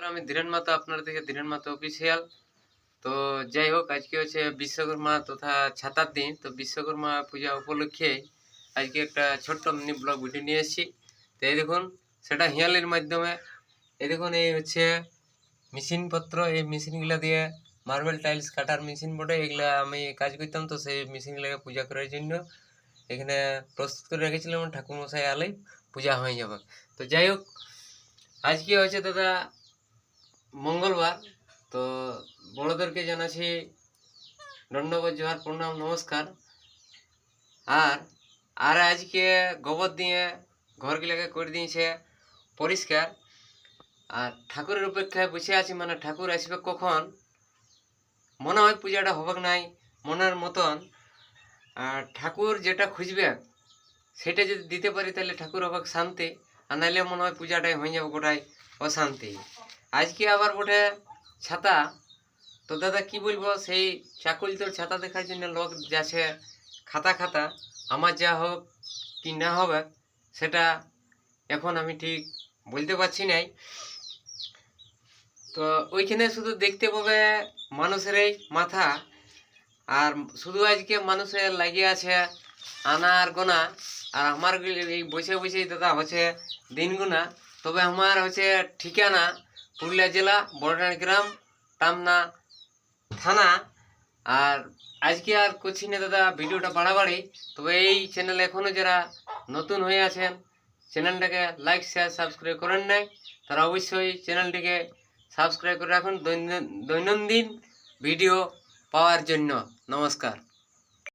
আমি ধীরেন মাতো, আপনারা থেকে ধীরেন মাতো অফিসিয়াল। তো যাই হোক, আজকে হচ্ছে বিশ্বকর্মা তথা ছাতার দিন। তো বিশ্বকর্মা পূজা উপলক্ষে আজকে একটা ছোট্ট মিনি ব্লগ ভিডিও নিয়ে এসেছি। তো এই দেখুন, সেটা হিয়ালির মাধ্যমে। এই দেখুন, এই হচ্ছে মেশিনপত্র। এই মেশিনগুলো দিয়ে মার্বেল টাইলস কাটার মেশিন বটে। এগুলা আমি কাজ করতাম, তো সেই মেশিনগুলোকে পূজা করার জন্য এখানে প্রস্তুত করে রেখেছিলাম। ঠাকুরমশাই আলেই পূজা হয়ে যাবে। তো যাই হোক, আজকে হচ্ছে দাদা মঙ্গলবার। তো বড়দেরকে জানাচ্ছি দণ্ডবোধ, জোহার, প্রণাম, নমস্কার। আর আর আজকে গোবর দিয়ে ঘরগুলোকে করে দিয়েছে পরিষ্কার। আর ঠাকুরের অপেক্ষায় বসে আছি, মানে ঠাকুর আসবে কখন। মনে হয় পূজাটা হবে নাই মনের মতন। আর ঠাকুর যেটা খুঁজবে সেটা যদি দিতে পারি তাহলে ঠাকুর হবে শান্তি, আর নাইলে মনে হয় পূজাটাই হয়ে যাবে গোটাই অশান্তি। আজকে আবার বটে ছাতা। তো দাদা কি বলবো, সেই চাকুলিতোর ছাতা দেখার জন্য লোক যাচ্ছে খাতা খাতা। আমার যা হোক কি না হবে সেটা এখন আমি ঠিক বলতে পারছি নাই। তো ওইখানে শুধু দেখতে পাবে মানুষের এই মাথা। আর শুধু আজকে মানুষের লাগিয়ে আছে আনা আর গোনা। আর আমার এই বসে বসেই দাদা হচ্ছে দিন গুনা। তবে আমার হচ্ছে ঠিকানা পুরুলিয়া জেলা, বড়ডাঁড় গ্রাম, টামনা থানা। আর আজকে আর করছি না দাদা ভিডিওটা বাড়াবাড়ি। তবে এই চ্যানেলে এখনও যারা নতুন হয়ে আছেন, চ্যানেলটাকে লাইক, শেয়ার, সাবস্ক্রাইব করেন নাই, তারা অবশ্যই চ্যানেলটিকে সাবস্ক্রাইব করে রাখুন দৈনন্দিন ভিডিও পাওয়ার জন্য। নমস্কার।